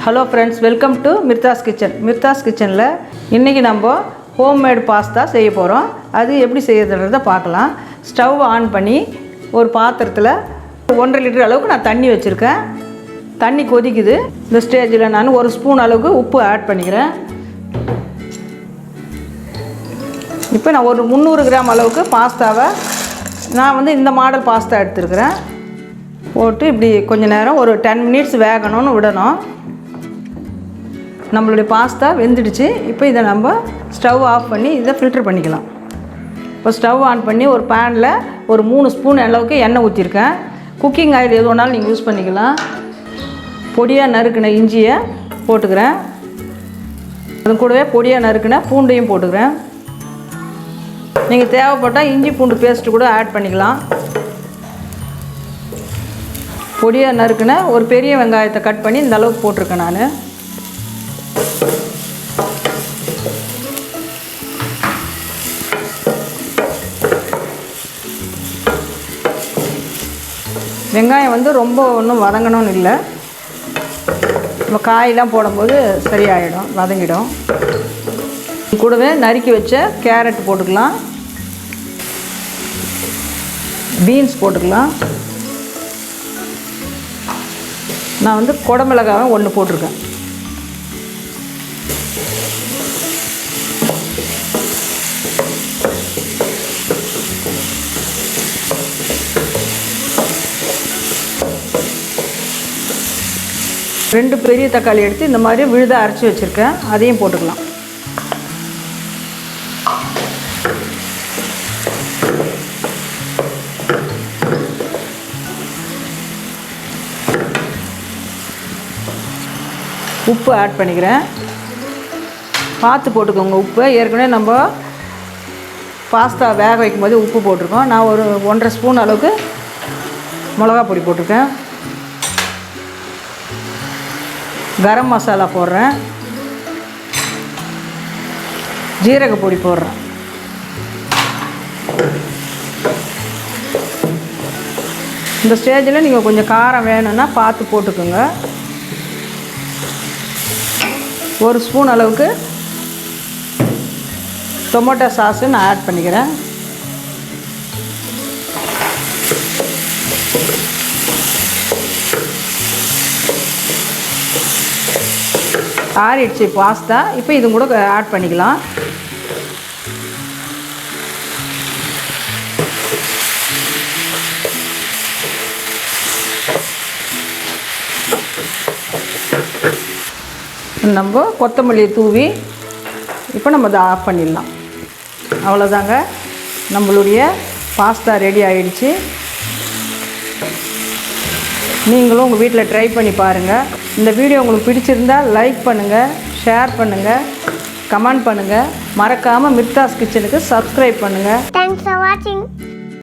Hello friends, welcome to Mirthas kitchen. Mirthas கிச்சனில் இன்றைக்கி நம்ம ஹோம்மேட் பாஸ்தா செய்ய போகிறோம். அது எப்படி செய்யறதுன்றத பார்க்கலாம். ஸ்டவ் ஆன் பண்ணி ஒரு பாத்திரத்தில் 1.5 லிட்டர் அளவுக்கு நான் தண்ணி வச்சுருக்கேன். தண்ணி கொதிக்குது. இந்த ஸ்டேஜில் நான் 1 ஸ்பூன் அளவுக்கு உப்பு ஆட் பண்ணிக்கிறேன். இப்போ நான் ஒரு 300 கிராம் அளவுக்கு பாஸ்தாவை நான் இந்த மாடல் பாஸ்தா எடுத்துருக்கிறேன். போட்டு இப்படி கொஞ்சம் நேரம் ஒரு 10 மினிட்ஸ் வேகணும்னு விடணும். நம்மளுடைய பாஸ்தா வெந்துடுச்சு. இப்போ இதை நம்ம ஸ்டவ் ஆஃப் பண்ணி இதை ஃபில்டர் பண்ணிக்கலாம். இப்போ ஸ்டவ் ஆன் பண்ணி ஒரு பேனில் ஒரு 3 ஸ்பூன் அளவுக்கு எண்ணெய் ஊற்றிருக்கேன். குக்கிங் ஆயில் எது வேணாலும் நீங்கள் யூஸ் பண்ணிக்கலாம். பொடியாக நறுக்கின இஞ்சியை போட்டுக்கிறேன். அது கூடவே பொடியாக நறுக்கின பூண்டையும் போட்டுக்கிறேன். நீங்கள் தேவைப்பட்டால் இஞ்சி பூண்டு பேஸ்ட்டு கூட ஆட் பண்ணிக்கலாம். பொடியாக நறுக்கின ஒரு பெரிய வெங்காயத்தை கட் பண்ணி இந்த அளவுக்கு போட்டிருக்கேன் நான். வெங்காயம் ரொம்ப ஒன்றும் வதங்கணும்னு இல்லை. நம்ம காயெல்லாம் போடும்போது சரியாயிடும், வதங்கிடும். கூடவே நறுக்கி வச்ச கேரட் போட்டுக்கலாம், பீன்ஸ் போட்டுக்கலாம். நான் குடமிளகாவை 1 போட்டிருக்கேன். ரெண்டு பெரிய தக்காளி எடுத்து இந்த மாதிரி விழுத அரைச்சி வச்சுருக்கேன். அதையும் போட்டுக்கலாம். உப்பு ஆட் பண்ணிக்கிறேன். பார்த்து போட்டுக்கோங்க உப்பு. ஏற்கனவே நம்ம பாஸ்தா வேக வைக்கும் போது உப்பு போட்டிருக்கோம். நான் ஒரு 1.5 ஸ்பூன் அளவுக்கு மிளகா பொடி போட்டிருக்கேன். கரம் மசாலா போடுறேன். ஜீரக பொடி போடுறேன். இந்த ஸ்டேஜில் நீங்கள் கொஞ்சம் காரம் வேணும்னா பார்த்து போட்டுக்கோங்க. 1 ஸ்பூன் அளவுக்கு டொமேட்டோ சாஸு நான் ஆட் பண்ணிக்கிறேன். ஆறிடுச்சு பாஸ்தா. இப்போ இது கூட ஆட் பண்ணிக்கலாம். நம்ம கொத்தமல்லி தூவி இப்போ நம்ம இதை ஆஃப் பண்ணிடலாம். அவ்வளோதாங்க, நம்மளுடைய பாஸ்தா ரெடி ஆகிடுச்சு. நீங்களும் உங்கள் வீட்டில் ட்ரை பண்ணி பாருங்கள். இந்த வீடியோ உங்களுக்கு பிடிச்சிருந்தால் லைக் பண்ணுங்கள், ஷேர் பண்ணுங்கள், கமெண்ட் பண்ணுங்கள். மறக்காமல் மிர்தாஸ் கிச்சனுக்கு சப்ஸ்கிரைப் பண்ணுங்கள். Thanks for watching.